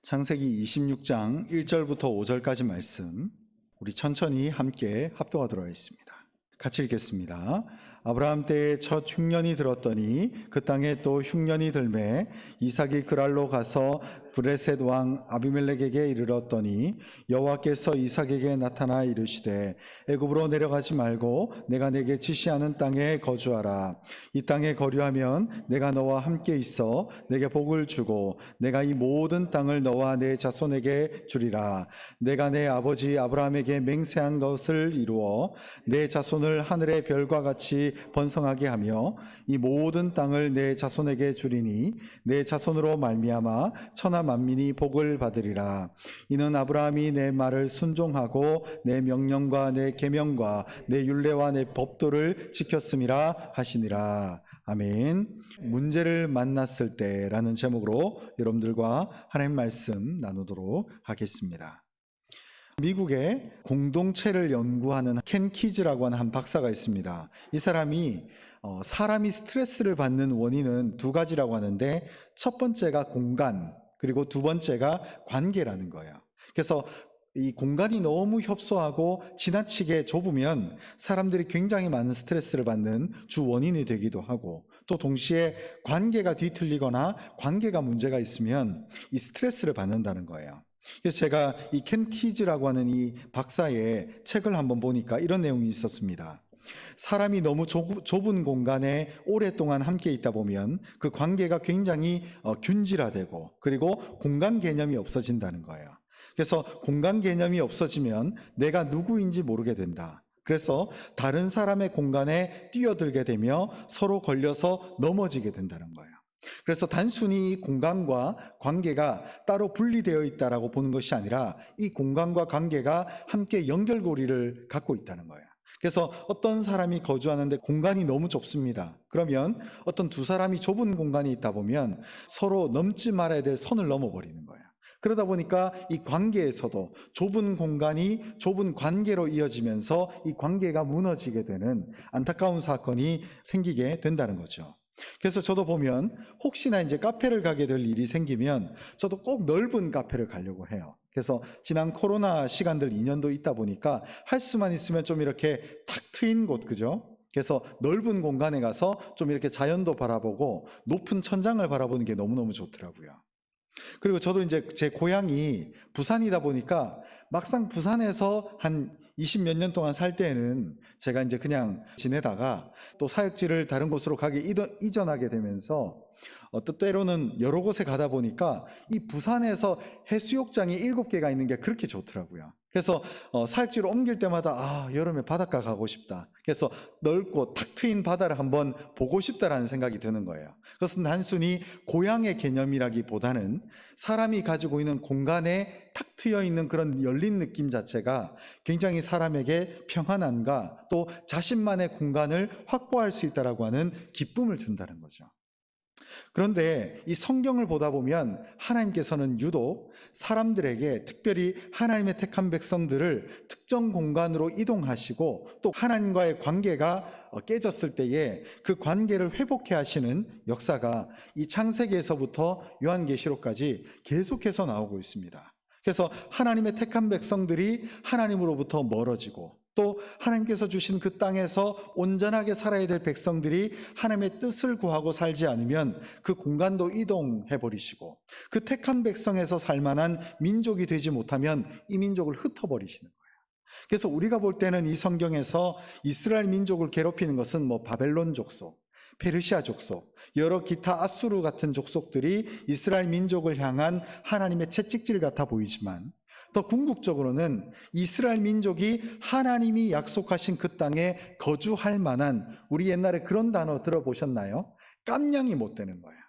창세기 26장 1절부터 5절까지 말씀 우리 천천히 함께 합독하도록 하겠습니다. 같이 읽겠습니다. 아브라함 때에 첫 흉년이 들었더니 그 땅에 또 흉년이 들매 이삭이 그랄로 가서 브레셋 왕 아비멜렉에게 이르렀더니 여호와께서 이삭에게 나타나 이르시되 애굽으로 내려가지 말고 내가 내게 지시하는 땅에 거주하라. 이 땅에 거류하면 내가 너와 함께 있어 내게 복을 주고 내가 이 모든 땅을 너와 내 자손에게 주리라. 내가 내 아버지 아브라함에게 맹세한 것을 이루어 내 자손을 하늘의 별과 같이 번성하게 하며 이 모든 땅을 내 자손에게 주리니 내 자손으로 말미암아 천하 만민이 복을 받으리라. 이는 아브라함이 내 말을 순종하고 내 명령과 내 계명과 내 율례와 내 법도를 지켰음이라 하시니라. 아멘. 문제를 만났을 때라는 제목으로 여러분들과 하나님 말씀 나누도록 하겠습니다. 미국의 공동체를 연구하는 켄 키즈라고 하는 한 박사가 있습니다. 이 사람이 스트레스를 받는 원인은 두 가지라고 하는데, 첫 번째가 공간, 그리고 두 번째가 관계라는 거예요. 그래서 이 공간이 너무 협소하고 지나치게 좁으면 사람들이 굉장히 많은 스트레스를 받는 주 원인이 되기도 하고, 또 동시에 관계가 뒤틀리거나 관계가 문제가 있으면 이 스트레스를 받는다는 거예요. 그래서 제가 이 켄 키즈라고 하는 이 박사의 책을 한번 보니까 이런 내용이 있었습니다. 사람이 너무 좁은 공간에 오랫동안 함께 있다 보면 그 관계가 굉장히 균질화되고, 그리고 공간 개념이 없어진다는 거예요. 그래서 공간 개념이 없어지면 내가 누구인지 모르게 된다. 그래서 다른 사람의 공간에 뛰어들게 되며 서로 걸려서 넘어지게 된다는 거예요. 그래서 단순히 공간과 관계가 따로 분리되어 있다라고 보는 것이 아니라 이 공간과 관계가 함께 연결고리를 갖고 있다는 거예요. 그래서 어떤 사람이 거주하는데 공간이 너무 좁습니다. 그러면 어떤 두 사람이 좁은 공간에 있다 보면 서로 넘지 말아야 될 선을 넘어버리는 거예요. 그러다 보니까 이 관계에서도 좁은 공간이 좁은 관계로 이어지면서 이 관계가 무너지게 되는 안타까운 사건이 생기게 된다는 거죠. 그래서 저도 보면 혹시나 이제 카페를 가게 될 일이 생기면 저도 꼭 넓은 카페를 가려고 해요. 그래서 지난 코로나 시간들 2년도 있다 보니까 할 수만 있으면 좀 이렇게 탁 트인 곳, 그죠? 그래서 넓은 공간에 가서 좀 이렇게 자연도 바라보고 높은 천장을 바라보는 게 너무너무 좋더라고요. 그리고 저도 이제 제 고향이 부산이다 보니까 막상 부산에서 한 20몇 년 동안 살 때에는 제가 이제 그냥 지내다가 또 사역지를 다른 곳으로 이전하게 되면서 때로는 여러 곳에 가다 보니까 이 부산에서 해수욕장이 7개가 있는 게 그렇게 좋더라고요. 그래서 사역지로 옮길 때마다 여름에 바닷가 가고 싶다. 그래서 넓고 탁 트인 바다를 한번 보고 싶다라는 생각이 드는 거예요. 그것은 단순히 고향의 개념이라기보다는 사람이 가지고 있는 공간에 탁 트여 있는 그런 열린 느낌 자체가 굉장히 사람에게 평안함과 또 자신만의 공간을 확보할 수 있다라고 하는 기쁨을 준다는 거죠. 그런데 이 성경을 보다 보면 하나님께서는 유독 사람들에게, 특별히 하나님의 택한 백성들을 특정 공간으로 이동하시고 또 하나님과의 관계가 깨졌을 때에 그 관계를 회복해 하시는 역사가 이 창세기에서부터 요한계시록까지 계속해서 나오고 있습니다. 그래서 하나님의 택한 백성들이 하나님으로부터 멀어지고, 또 하나님께서 주신 그 땅에서 온전하게 살아야 될 백성들이 하나님의 뜻을 구하고 살지 않으면 그 공간도 이동해 버리시고, 그 택한 백성에서 살만한 민족이 되지 못하면 이 민족을 흩어버리시는 거예요. 그래서 우리가 볼 때는 이 성경에서 이스라엘 민족을 괴롭히는 것은 바벨론 족속, 페르시아 족속, 여러 기타 아수르 같은 족속들이 이스라엘 민족을 향한 하나님의 채찍질 같아 보이지만, 더 궁극적으로는 이스라엘 민족이 하나님이 약속하신 그 땅에 거주할 만한, 우리 옛날에 그런 단어 들어보셨나요? 깜냥이 못 되는 거예요.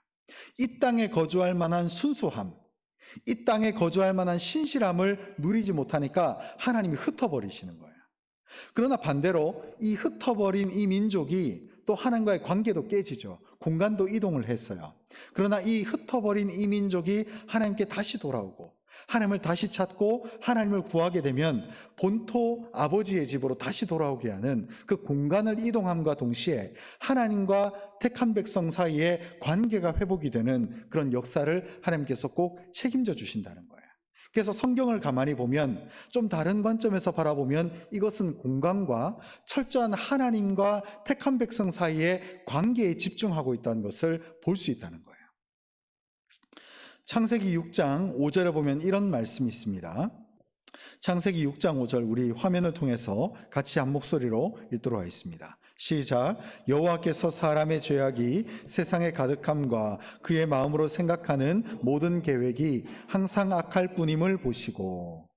이 땅에 거주할 만한 순수함, 이 땅에 거주할 만한 신실함을 누리지 못하니까 하나님이 흩어버리시는 거예요. 그러나 반대로 이 흩어버린 이 민족이 또 하나님과의 관계도 깨지죠. 공간도 이동을 했어요. 그러나 이 흩어버린 이 민족이 하나님께 다시 돌아오고 하나님을 다시 찾고 하나님을 구하게 되면 본토 아버지의 집으로 다시 돌아오게 하는 그 공간을 이동함과 동시에 하나님과 택한 백성 사이의 관계가 회복이 되는 그런 역사를 하나님께서 꼭 책임져 주신다는 거예요. 그래서 성경을 가만히 보면 좀 다른 관점에서 바라보면 이것은 공간과 철저한 하나님과 택한 백성 사이의 관계에 집중하고 있다는 것을 볼 수 있다는 거예요. 창세기 6장 5절에 보면 이런 말씀이 있습니다. 창세기 6장 5절 우리 화면을 통해서 같이 한 목소리로 읽도록 하겠습니다. 시작. 여호와께서 사람의 죄악이 세상에 가득함과 그의 마음으로 생각하는 모든 계획이 항상 악할 뿐임을 보시고.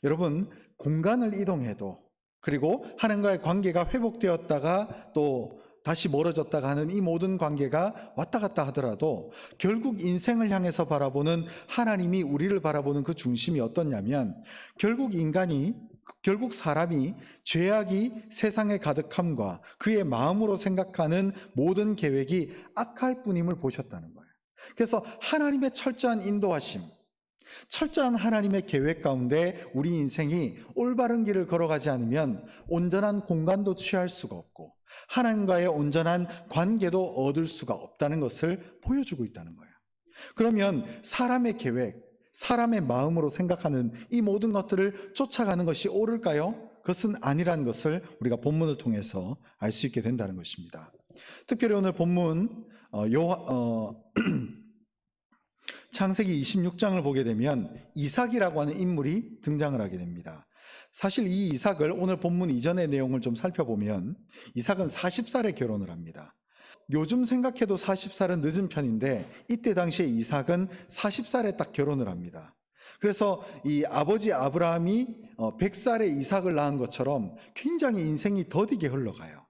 여러분, 공간을 이동해도 그리고 하나님과의 관계가 회복되었다가 또 다시 멀어졌다가 하는 이 모든 관계가 왔다 갔다 하더라도 결국 인생을 향해서 바라보는 하나님이 우리를 바라보는 그 중심이 어떻냐면 결국 사람이 죄악이 세상에 가득함과 그의 마음으로 생각하는 모든 계획이 악할 뿐임을 보셨다는 거예요. 그래서 하나님의 철저한 인도하심, 철저한 하나님의 계획 가운데 우리 인생이 올바른 길을 걸어가지 않으면 온전한 공간도 취할 수가 없고 하나님과의 온전한 관계도 얻을 수가 없다는 것을 보여주고 있다는 거예요. 그러면 사람의 계획, 사람의 마음으로 생각하는 이 모든 것들을 쫓아가는 것이 옳을까요? 그것은 아니라는 것을 우리가 본문을 통해서 알 수 있게 된다는 것입니다. 특별히 오늘 본문 창세기 26장을 보게 되면 이삭이라고 하는 인물이 등장을 하게 됩니다. 사실 이 이삭을 오늘 본문 이전의 내용을 좀 살펴보면 이삭은 40살에 결혼을 합니다. 요즘 생각해도 40살은 늦은 편인데 이때 당시에 이삭은 40살에 딱 결혼을 합니다. 그래서 이 아버지 아브라함이 100살에 이삭을 낳은 것처럼 굉장히 인생이 더디게 흘러가요.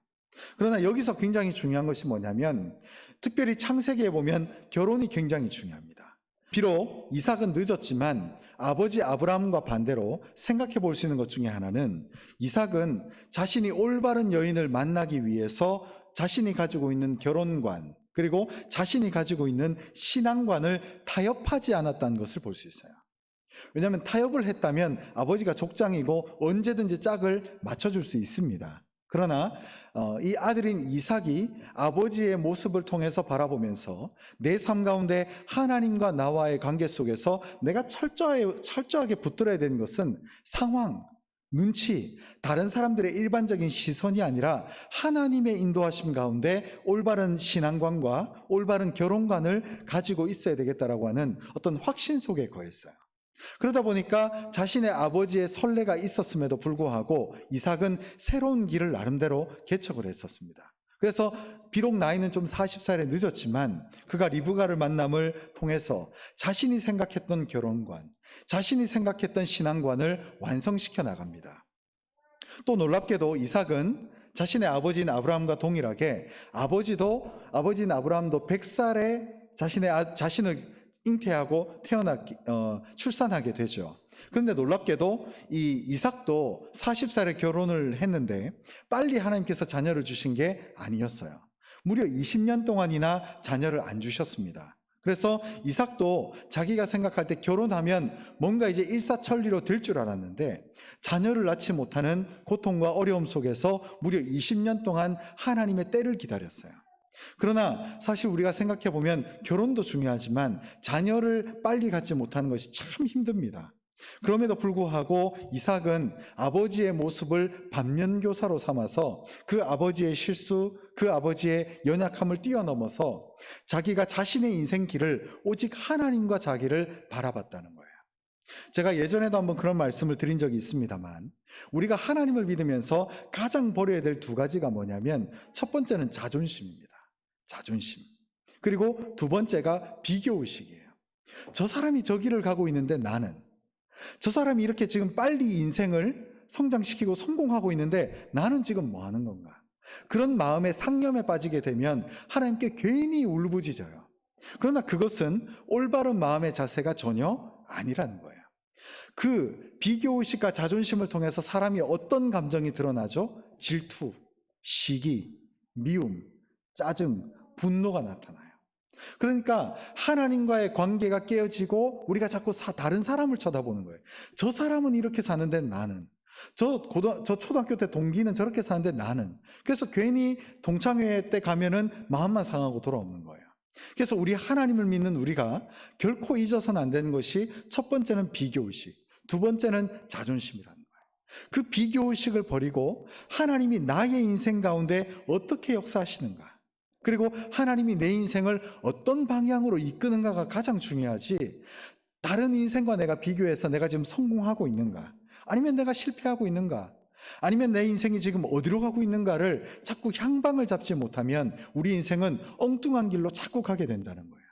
그러나 여기서 굉장히 중요한 것이 뭐냐면 특별히 창세기에 보면 결혼이 굉장히 중요합니다. 비록 이삭은 늦었지만 아버지 아브라함과 반대로 생각해 볼 수 있는 것 중에 하나는 이삭은 자신이 올바른 여인을 만나기 위해서 자신이 가지고 있는 결혼관 그리고 자신이 가지고 있는 신앙관을 타협하지 않았다는 것을 볼 수 있어요. 왜냐하면 타협을 했다면 아버지가 족장이고 언제든지 짝을 맞춰줄 수 있습니다. 그러나 이 아들인 이삭이 아버지의 모습을 통해서 바라보면서 내 삶 가운데 하나님과 나와의 관계 속에서 내가 철저하게 붙들어야 되는 것은 상황, 눈치, 다른 사람들의 일반적인 시선이 아니라 하나님의 인도하심 가운데 올바른 신앙관과 올바른 결혼관을 가지고 있어야 되겠다라고 하는 어떤 확신 속에 거했어요. 그러다 보니까 자신의 아버지의 선례가 있었음에도 불구하고 이삭은 새로운 길을 나름대로 개척을 했었습니다. 그래서 비록 나이는 좀 40살에 늦었지만 그가 리브가를 만남을 통해서 자신이 생각했던 결혼관, 자신이 생각했던 신앙관을 완성시켜 나갑니다. 또 놀랍게도 이삭은 자신의 아버지인 아브라함과 동일하게 아버지인 아브라함도 100살에 자신을 잉태하고 출산하게 되죠. 그런데 놀랍게도 이 이삭도 40살에 결혼을 했는데 빨리 하나님께서 자녀를 주신 게 아니었어요. 무려 20년 동안이나 자녀를 안 주셨습니다. 그래서 이삭도 자기가 생각할 때 결혼하면 뭔가 이제 일사천리로 될 줄 알았는데 자녀를 낳지 못하는 고통과 어려움 속에서 무려 20년 동안 하나님의 때를 기다렸어요. 그러나 사실 우리가 생각해 보면 결혼도 중요하지만 자녀를 빨리 갖지 못하는 것이 참 힘듭니다. 그럼에도 불구하고 이삭은 아버지의 모습을 반면교사로 삼아서 그 아버지의 실수, 그 아버지의 연약함을 뛰어넘어서 자기가 자신의 인생 길을 오직 하나님과 자기를 바라봤다는 거예요. 제가 예전에도 한번 그런 말씀을 드린 적이 있습니다만 우리가 하나님을 믿으면서 가장 버려야 될 두 가지가 뭐냐면 첫 번째는 자존심입니다. 자존심. 그리고 두 번째가 비교의식이에요. 저 사람이 저 길을 가고 있는데 저 사람이 이렇게 지금 빨리 인생을 성장시키고 성공하고 있는데 나는 지금 뭐 하는 건가? 그런 마음의 상념에 빠지게 되면 하나님께 괜히 울부짖어요. 그러나 그것은 올바른 마음의 자세가 전혀 아니라는 거예요. 그 비교의식과 자존심을 통해서 사람이 어떤 감정이 드러나죠? 질투, 시기, 미움, 짜증, 분노가 나타나요. 그러니까 하나님과의 관계가 깨어지고 우리가 자꾸 다른 사람을 쳐다보는 거예요. 저 사람은 이렇게 사는데 나는, 저 초등학교 때 동기는 저렇게 사는데 나는. 그래서 괜히 동창회 때 가면은 마음만 상하고 돌아오는 거예요. 그래서 우리 하나님을 믿는 우리가 결코 잊어서는 안 되는 것이, 첫 번째는 비교의식, 두 번째는 자존심이라는 거예요. 그 비교의식을 버리고 하나님이 나의 인생 가운데 어떻게 역사하시는가, 그리고 하나님이 내 인생을 어떤 방향으로 이끄는가가 가장 중요하지, 다른 인생과 내가 비교해서 내가 지금 성공하고 있는가, 아니면 내가 실패하고 있는가, 아니면 내 인생이 지금 어디로 가고 있는가를 자꾸 향방을 잡지 못하면 우리 인생은 엉뚱한 길로 자꾸 가게 된다는 거예요.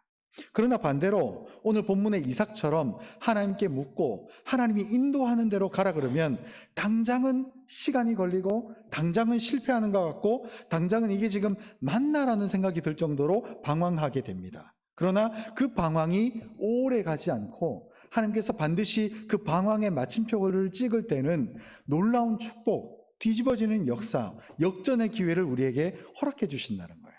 그러나 반대로 오늘 본문의 이삭처럼 하나님께 묻고 하나님이 인도하는 대로 가라 그러면 당장은 시간이 걸리고 당장은 실패하는 것 같고 당장은 이게 지금 맞나라는 생각이 들 정도로 방황하게 됩니다. 그러나 그 방황이 오래 가지 않고 하나님께서 반드시 그 방황의 마침표를 찍을 때는 놀라운 축복, 뒤집어지는 역사, 역전의 기회를 우리에게 허락해 주신다는 거예요.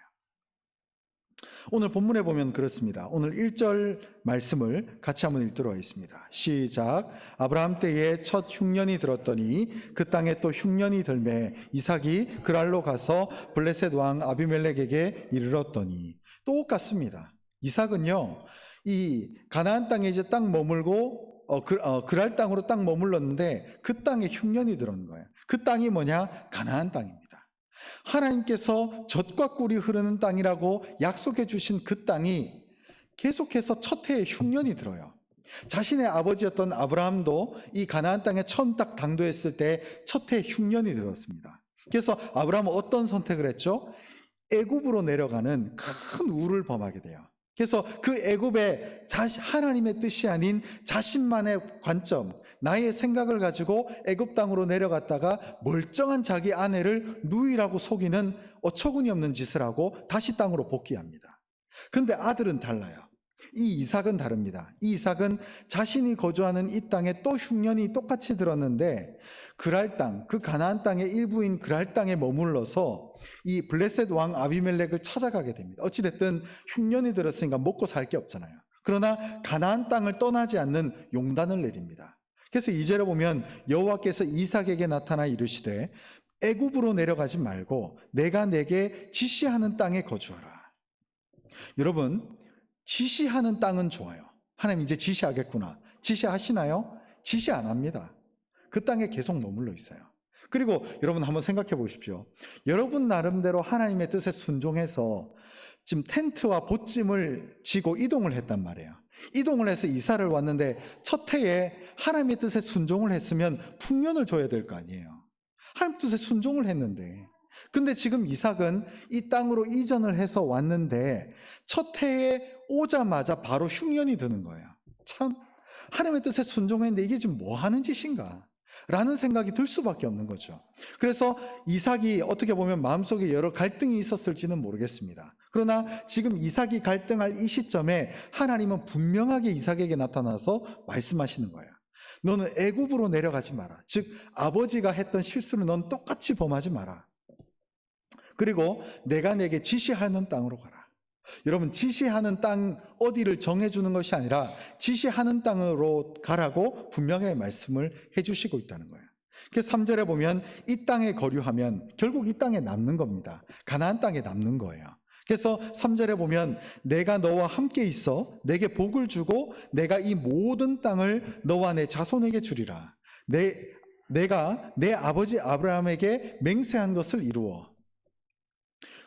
오늘 본문에 보면 그렇습니다. 오늘 1절 말씀을 같이 한번 읽도록 하겠습니다. 시작. 아브라함 때에 첫 흉년이 들었더니 그 땅에 또 흉년이 들매 이삭이 그랄로 가서 블레셋 왕 아비멜렉에게 이르렀더니. 똑같습니다. 이삭은요, 이 가나안 땅에 이제 딱 머물고 그랄 땅으로 딱 머물렀는데 그 땅에 흉년이 들어온 거예요. 그 땅이 뭐냐? 가나안 땅입니다. 하나님께서 젖과 꿀이 흐르는 땅이라고 약속해 주신 그 땅이 계속해서 첫 해에 흉년이 들어요. 자신의 아버지였던 아브라함도 이 가나안 땅에 처음 딱 당도했을 때 첫 해에 흉년이 들었습니다. 그래서 아브라함은 어떤 선택을 했죠? 애굽으로 내려가는 큰 우를 범하게 돼요. 그래서 그 애굽에 하나님의 뜻이 아닌 자신만의 관점, 나의 생각을 가지고 애굽 땅으로 내려갔다가 멀쩡한 자기 아내를 누이라고 속이는 어처구니 없는 짓을 하고 다시 땅으로 복귀합니다. 그런데 아들은 달라요. 이 이삭은 다릅니다. 이 이삭은 자신이 거주하는 이 땅에 또 흉년이 똑같이 들었는데 그랄 땅, 그 가나안 땅의 일부인 그랄 땅에 머물러서 이 블레셋 왕 아비멜렉을 찾아가게 됩니다. 어찌됐든 흉년이 들었으니까 먹고 살 게 없잖아요. 그러나 가나안 땅을 떠나지 않는 용단을 내립니다. 그래서 2절에 보면 여호와께서 이삭에게 나타나 이르시되 애굽으로 내려가지 말고 내가 내게 지시하는 땅에 거주하라. 여러분, 지시하는 땅은 좋아요. 하나님 이제 지시하겠구나. 지시하시나요? 지시 안 합니다. 그 땅에 계속 머물러 있어요. 그리고 여러분 한번 생각해 보십시오. 여러분 나름대로 하나님의 뜻에 순종해서 지금 텐트와 보찜을 지고 이동을 했단 말이에요. 이동을 해서 이사를 왔는데 첫 해에 하나님의 뜻에 순종을 했으면 풍년을 줘야 될 거 아니에요. 하나님 뜻에 순종을 했는데, 근데 지금 이삭은 이 땅으로 이전을 해서 왔는데 첫 해에 오자마자 바로 흉년이 드는 거예요. 참, 하나님의 뜻에 순종했는데 이게 지금 뭐 하는 짓인가? 라는 생각이 들 수밖에 없는 거죠. 그래서 이삭이 어떻게 보면 마음속에 여러 갈등이 있었을지는 모르겠습니다. 그러나 지금 이삭이 갈등할 이 시점에 하나님은 분명하게 이삭에게 나타나서 말씀하시는 거예요. 너는 애굽으로 내려가지 마라. 즉 아버지가 했던 실수를 넌 똑같이 범하지 마라. 그리고 내가 내게 지시하는 땅으로 가라. 여러분, 지시하는 땅 어디를 정해주는 것이 아니라 지시하는 땅으로 가라고 분명하게 말씀을 해주시고 있다는 거예요. 그래서 3절에 보면 이 땅에 거류하면 결국 이 땅에 남는 겁니다. 가나안 땅에 남는 거예요. 그래서 3절에 보면 내가 너와 함께 있어 내게 복을 주고 내가 이 모든 땅을 너와 내 자손에게 주리라. 내가 내 아버지 아브라함에게 맹세한 것을 이루어.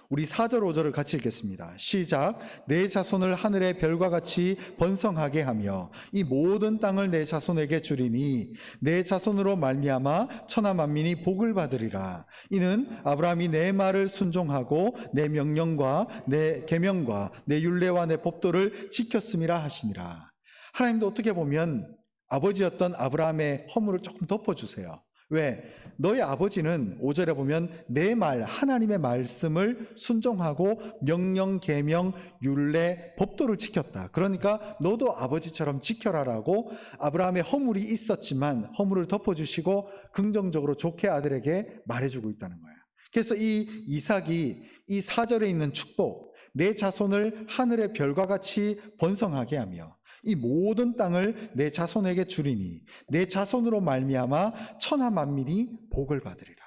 우리 4절 5절을 같이 읽겠습니다. 시작. 내 자손을 하늘의 별과 같이 번성하게 하며 이 모든 땅을 내 자손에게 주리니 내 자손으로 말미암아 천하 만민이 복을 받으리라. 이는 아브라함이 내 말을 순종하고 내 명령과 내 계명과 내 율례와 내 법도를 지켰음이라 하시니라. 하나님도 어떻게 보면 아버지였던 아브라함의 허물을 조금 덮어주세요. 왜? 너의 아버지는 5절에 보면 내 말, 하나님의 말씀을 순종하고 명령, 계명, 율례, 법도를 지켰다. 그러니까 너도 아버지처럼 지켜라라고 아브라함의 허물이 있었지만 허물을 덮어주시고 긍정적으로 좋게 아들에게 말해주고 있다는 거예요. 그래서 이 이삭이 이 4절에 있는 축복, 내 자손을 하늘의 별과 같이 번성하게 하며 이 모든 땅을 내 자손에게 주리니 내 자손으로 말미암아 천하 만민이 복을 받으리라.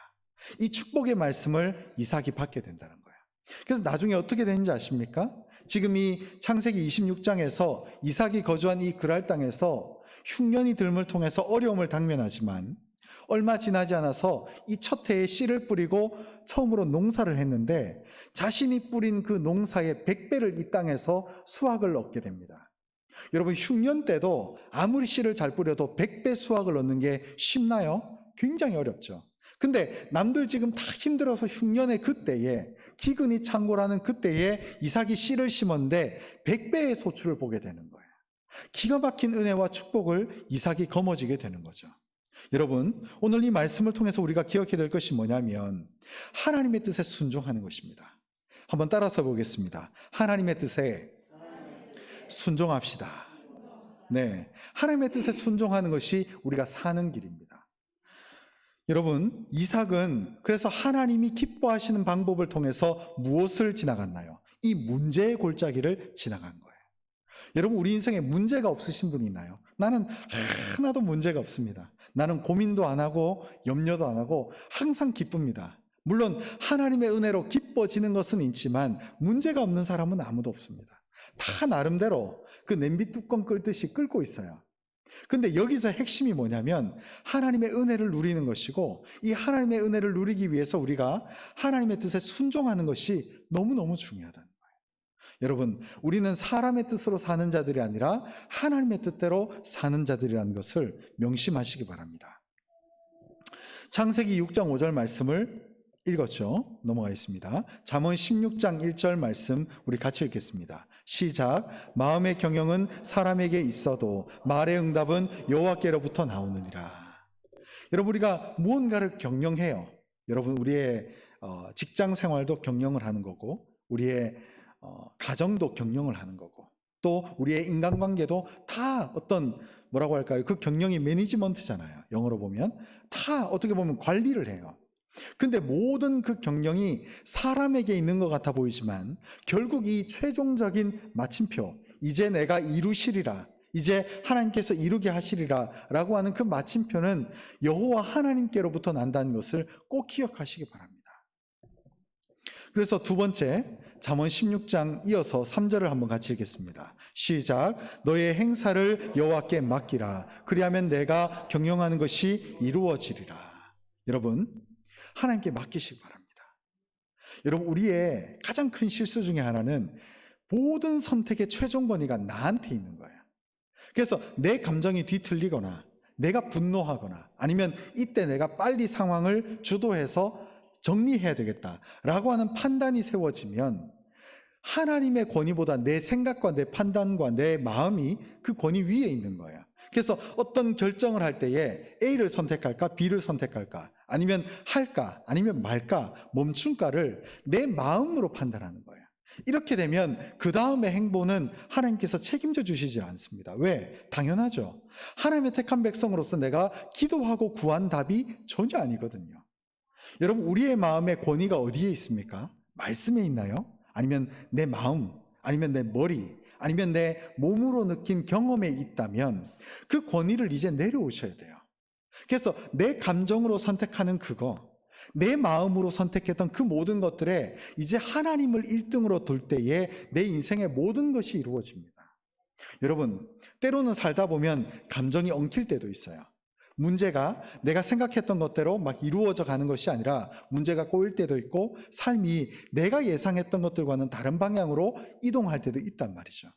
이 축복의 말씀을 이삭이 받게 된다는 거예요. 그래서 나중에 어떻게 되는지 아십니까? 지금 이 창세기 26장에서 이삭이 거주한 이 그랄 땅에서 흉년이 들음을 통해서 어려움을 당면하지만 얼마 지나지 않아서 이 첫 해에 씨를 뿌리고 처음으로 농사를 했는데 자신이 뿌린 그 농사의 100배를 이 땅에서 수확을 얻게 됩니다. 여러분, 흉년 때도 아무리 씨를 잘 뿌려도 100배 수확을 얻는 게 쉽나요? 굉장히 어렵죠. 근데 남들 지금 다 힘들어서 흉년의 그때에, 기근이 창궐하는 그때에 이삭이 씨를 심었는데 100배의 소출을 보게 되는 거예요. 기가 막힌 은혜와 축복을 이삭이 거머쥐게 되는 거죠. 여러분, 오늘 이 말씀을 통해서 우리가 기억해야 될 것이 뭐냐면 하나님의 뜻에 순종하는 것입니다. 한번 따라서 보겠습니다. 하나님의 뜻에 순종합시다. 네, 하나님의 뜻에 순종하는 것이 우리가 사는 길입니다. 여러분, 이삭은 그래서 하나님이 기뻐하시는 방법을 통해서 무엇을 지나갔나요? 이 문제의 골짜기를 지나간 거예요. 여러분, 우리 인생에 문제가 없으신 분 있나요? 나는 하나도 문제가 없습니다. 나는 고민도 안 하고 염려도 안 하고 항상 기쁩니다. 물론 하나님의 은혜로 기뻐지는 것은 있지만 문제가 없는 사람은 아무도 없습니다. 다 나름대로 그 냄비 뚜껑 끓듯이 끓고 있어요. 근데 여기서 핵심이 뭐냐면 하나님의 은혜를 누리는 것이고, 이 하나님의 은혜를 누리기 위해서 우리가 하나님의 뜻에 순종하는 것이 너무너무 중요하다는 거예요. 여러분, 우리는 사람의 뜻으로 사는 자들이 아니라 하나님의 뜻대로 사는 자들이라는 것을 명심하시기 바랍니다. 창세기 6장 5절 말씀을 읽었죠? 넘어가겠습니다. 잠언 16장 1절 말씀 우리 같이 읽겠습니다. 시작. 마음의 경영은 사람에게 있어도 말의 응답은 여호와께로부터 나오느니라. 여러분, 우리가 무언가를 경영해요. 여러분, 우리의 직장 생활도 경영을 하는 거고, 우리의 가정도 경영을 하는 거고, 또 우리의 인간관계도 다 어떤 뭐라고 할까요? 그 경영이 매니지먼트잖아요. 영어로 보면 다 어떻게 보면 관리를 해요. 근데 모든 그 경영이 사람에게 있는 것 같아 보이지만 결국 이 최종적인 마침표, 이제 내가 이루시리라, 이제 하나님께서 이루게 하시리라 라고 하는 그 마침표는 여호와 하나님께로부터 난다는 것을 꼭 기억하시기 바랍니다. 그래서 두 번째, 잠언 16장 이어서 3절을 한번 같이 읽겠습니다. 시작. 너의 행사를 여호와께 맡기라. 그리하면 내가 경영하는 것이 이루어지리라. 여러분, 하나님께 맡기시기 바랍니다. 여러분, 우리의 가장 큰 실수 중에 하나는 모든 선택의 최종 권위가 나한테 있는 거예요. 그래서 내 감정이 뒤틀리거나 내가 분노하거나 아니면 이때 내가 빨리 상황을 주도해서 정리해야 되겠다라고 하는 판단이 세워지면 하나님의 권위보다 내 생각과 내 판단과 내 마음이 그 권위 위에 있는 거예요. 그래서 어떤 결정을 할 때에 A를 선택할까 B를 선택할까, 아니면 할까 아니면 말까, 멈춘가를 내 마음으로 판단하는 거예요. 이렇게 되면 그 다음의 행보는 하나님께서 책임져 주시지 않습니다. 왜? 당연하죠. 하나님의 택한 백성으로서 내가 기도하고 구한 답이 전혀 아니거든요. 여러분, 우리의 마음의 권위가 어디에 있습니까? 말씀에 있나요? 아니면 내 마음, 아니면 내 머리, 아니면 내 몸으로 느낀 경험에 있다면 그 권위를 이제 내려오셔야 돼요. 그래서 내 감정으로 선택하는 그거, 내 마음으로 선택했던 그 모든 것들에 이제 하나님을 1등으로 둘 때에 내 인생의 모든 것이 이루어집니다. 여러분, 때로는 살다 보면 감정이 엉킬 때도 있어요. 문제가 내가 생각했던 것대로 막 이루어져 가는 것이 아니라 문제가 꼬일 때도 있고, 삶이 내가 예상했던 것들과는 다른 방향으로 이동할 때도 있단 말이죠.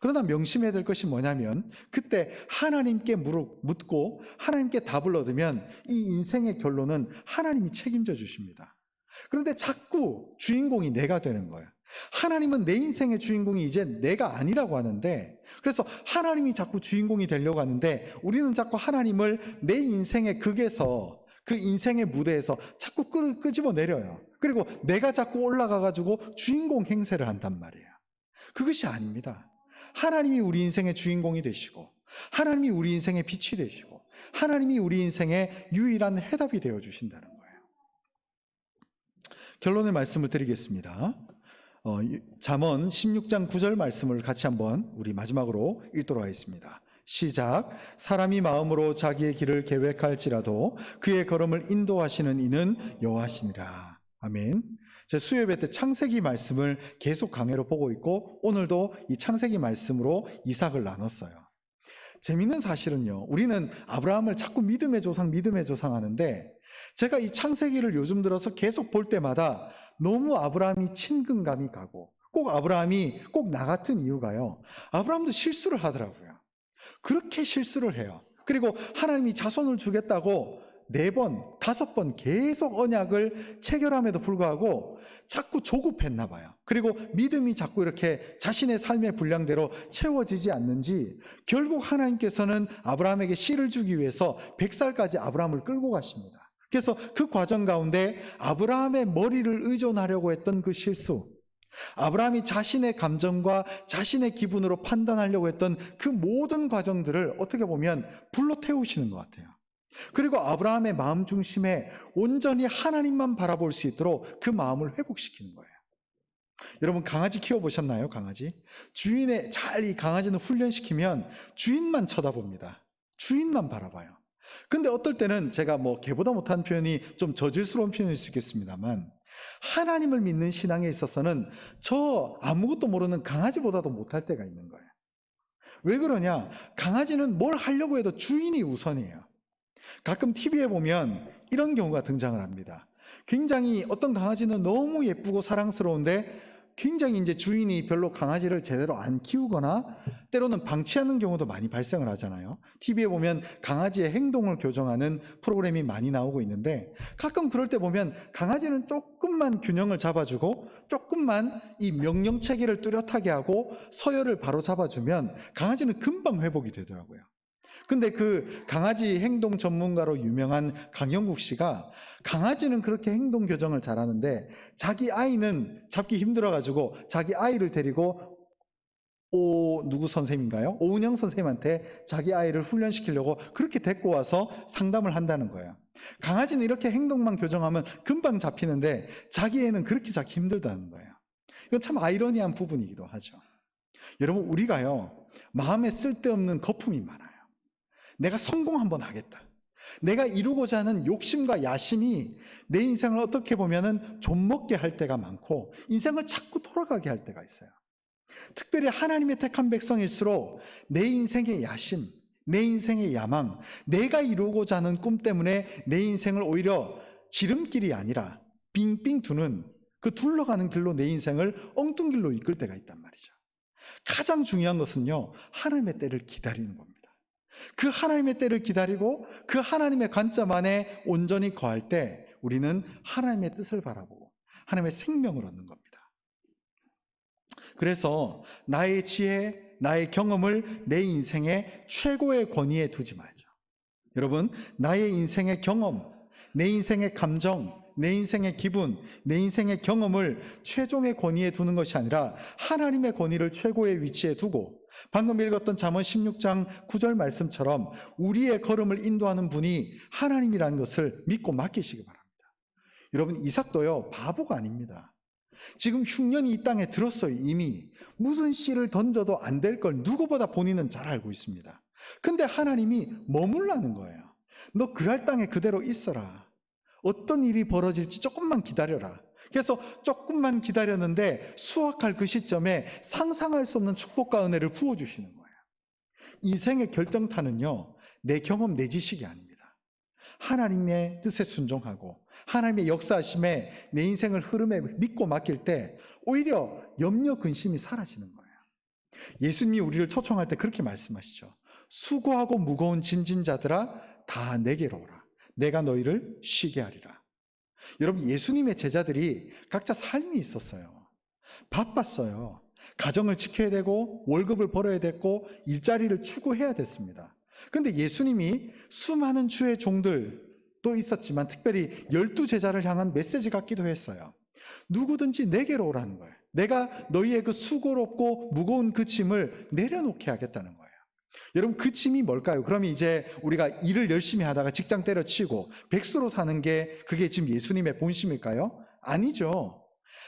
그러나 명심해야 될 것이 뭐냐면 그때 하나님께 묻고 하나님께 답을 얻으면 이 인생의 결론은 하나님이 책임져 주십니다. 그런데 자꾸 주인공이 내가 되는 거예요. 하나님은 내 인생의 주인공이 이제 내가 아니라고 하는데, 그래서 하나님이 자꾸 주인공이 되려고 하는데 우리는 자꾸 하나님을 내 인생의 극에서, 그 인생의 무대에서 자꾸 끄집어 내려요. 그리고 내가 자꾸 올라가가지고 주인공 행세를 한단 말이에요. 그것이 아닙니다. 하나님이 우리 인생의 주인공이 되시고, 하나님이 우리 인생의 빛이 되시고, 하나님이 우리 인생의 유일한 해답이 되어 주신다는 거예요. 결론의 말씀을 드리겠습니다. 잠언 16장 9절 말씀을 같이 한번 우리 마지막으로 읽도록 하겠습니다. 시작. 사람이 마음으로 자기의 길을 계획할지라도 그의 걸음을 인도하시는 이는 여호와시니라. 아멘. 제 수요예배 때 창세기 말씀을 계속 강해로 보고 있고 오늘도 이 창세기 말씀으로 이삭을 나눴어요. 재밌는 사실은요, 우리는 아브라함을 자꾸 믿음의 조상 하는데 제가 이 창세기를 요즘 들어서 계속 볼 때마다 너무 아브라함이 친근감이 가고 꼭 아브라함이 꼭 나 같은 이유가요, 아브라함도 실수를 하더라고요. 그렇게 실수를 해요. 그리고 하나님이 자손을 주겠다고 4번, 5번 계속 언약을 체결함에도 불구하고 자꾸 조급했나 봐요. 그리고 믿음이 자꾸 이렇게 자신의 삶의 분량대로 채워지지 않는지 결국 하나님께서는 아브라함에게 씨를 주기 위해서 100살까지 아브라함을 끌고 가십니다. 그래서 그 과정 가운데 아브라함의 머리를 의존하려고 했던 그 실수, 아브라함이 자신의 감정과 자신의 기분으로 판단하려고 했던 그 모든 과정들을 어떻게 보면 불로 태우시는 것 같아요. 그리고 아브라함의 마음 중심에 온전히 하나님만 바라볼 수 있도록 그 마음을 회복시키는 거예요. 여러분, 강아지 키워보셨나요? 강아지? 주인의 이 강아지는 훈련시키면 주인만 쳐다봅니다. 주인만 바라봐요. 근데 어떨 때는 제가 개보다 못한 표현이 좀 저질스러운 표현일 수 있겠습니다만 하나님을 믿는 신앙에 있어서는 저 아무것도 모르는 강아지보다도 못할 때가 있는 거예요. 왜 그러냐? 강아지는 뭘 하려고 해도 주인이 우선이에요. 가끔 TV에 보면 이런 경우가 등장을 합니다. 굉장히 어떤 강아지는 너무 예쁘고 사랑스러운데 굉장히 이제 주인이 별로 강아지를 제대로 안 키우거나 때로는 방치하는 경우도 많이 발생을 하잖아요. TV에 보면 강아지의 행동을 교정하는 프로그램이 많이 나오고 있는데 가끔 그럴 때 보면 강아지는 조금만 균형을 잡아주고 조금만 이 명령 체계를 뚜렷하게 하고 서열을 바로 잡아주면 강아지는 금방 회복이 되더라고요. 근데 그 강아지 행동 전문가로 유명한 강영국 씨가 강아지는 그렇게 행동 교정을 잘하는데 자기 아이는 잡기 힘들어가지고 자기 아이를 데리고 누구 선생님인가요? 오은영 선생님한테 자기 아이를 훈련시키려고 그렇게 데리고 와서 상담을 한다는 거예요. 강아지는 이렇게 행동만 교정하면 금방 잡히는데 자기 애는 그렇게 잡기 힘들다는 거예요. 이건 참 아이러니한 부분이기도 하죠. 여러분, 우리가요, 마음에 쓸데없는 거품이 많아요. 내가 성공 한번 하겠다. 내가 이루고자 하는 욕심과 야심이 내 인생을 어떻게 보면은 좀먹게 할 때가 많고 인생을 자꾸 돌아가게 할 때가 있어요. 특별히 하나님의 택한 백성일수록 내 인생의 야심, 내 인생의 야망, 내가 이루고자 하는 꿈 때문에 내 인생을 오히려 지름길이 아니라 빙빙 두는 그 둘러가는 길로 내 인생을 엉뚱길로 이끌 때가 있단 말이죠. 가장 중요한 것은요, 하나님의 때를 기다리는 겁니다. 그 하나님의 때를 기다리고 그 하나님의 관점 안에 온전히 거할 때 우리는 하나님의 뜻을 바라보고 하나님의 생명을 얻는 겁니다. 그래서 나의 지혜, 나의 경험을 내 인생의 최고의 권위에 두지 말죠. 여러분, 나의 인생의 경험, 내 인생의 감정, 내 인생의 기분, 내 인생의 경험을 최종의 권위에 두는 것이 아니라 하나님의 권위를 최고의 위치에 두고 방금 읽었던 잠언 16장 9절 말씀처럼 우리의 걸음을 인도하는 분이 하나님이라는 것을 믿고 맡기시기 바랍니다. 여러분, 이삭도요, 바보가 아닙니다. 지금 흉년이 이 땅에 들었어요. 이미 무슨 씨를 던져도 안 될 걸 누구보다 본인은 잘 알고 있습니다. 근데 하나님이 머물라는 거예요. 너 그랄 땅에 그대로 있어라. 어떤 일이 벌어질지 조금만 기다려라. 그래서 조금만 기다렸는데 수확할 그 시점에 상상할 수 없는 축복과 은혜를 부어주시는 거예요. 인생의 결정타는요, 내 경험, 내 지식이 아닙니다. 하나님의 뜻에 순종하고 하나님의 역사하심에 내 인생을 흐름에 믿고 맡길 때 오히려 염려, 근심이 사라지는 거예요. 예수님이 우리를 초청할 때 그렇게 말씀하시죠. 수고하고 무거운 짐진 자들아 다 내게로 오라. 내가 너희를 쉬게 하리라. 여러분, 예수님의 제자들이 각자 삶이 있었어요. 바빴어요. 가정을 지켜야 되고 월급을 벌어야 됐고 일자리를 추구해야 됐습니다. 그런데 예수님이 수많은 주의 종들도 있었지만 특별히 12제자를 향한 메시지 같기도 했어요. 누구든지 내게로 오라는 거예요. 내가 너희의 그 수고롭고 무거운 그 짐을 내려놓게 하겠다는 거예요. 여러분, 그 짐이 뭘까요? 그럼 이제 우리가 일을 열심히 하다가 직장 때려치고 백수로 사는 게 그게 지금 예수님의 본심일까요? 아니죠.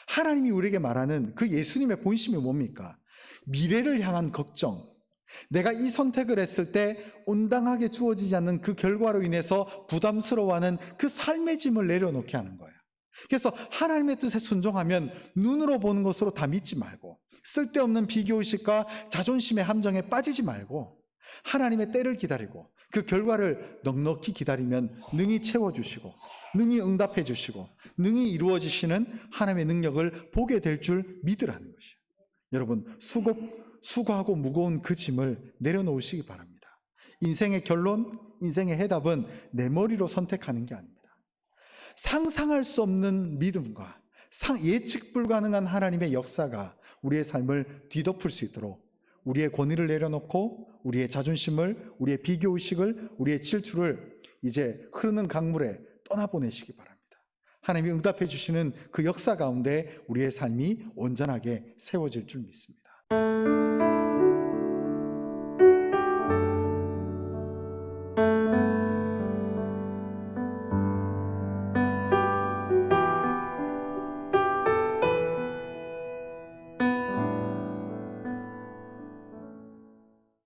하나님이 우리에게 말하는 그 예수님의 본심이 뭡니까? 미래를 향한 걱정, 내가 이 선택을 했을 때 온당하게 주어지지 않는 그 결과로 인해서 부담스러워하는 그 삶의 짐을 내려놓게 하는 거예요. 그래서 하나님의 뜻에 순종하면 눈으로 보는 것으로 다 믿지 말고, 쓸데없는 비교의식과 자존심의 함정에 빠지지 말고, 하나님의 때를 기다리고 그 결과를 넉넉히 기다리면 능히 채워주시고 능히 응답해 주시고 능히 이루어지시는 하나님의 능력을 보게 될 줄 믿으라는 것이에요. 여러분, 수고하고 무거운 그 짐을 내려놓으시기 바랍니다. 인생의 결론, 인생의 해답은 내 머리로 선택하는 게 아닙니다. 상상할 수 없는 믿음과 예측 불가능한 하나님의 역사가 우리의 삶을 뒤덮을 수 있도록 우리의 권위를 내려놓고 우리의 자존심을, 우리의 비교의식을, 우리의 질투를 이제 흐르는 강물에 떠나보내시기 바랍니다. 하나님이 응답해 주시는 그 역사 가운데 우리의 삶이 온전하게 세워질 줄 믿습니다.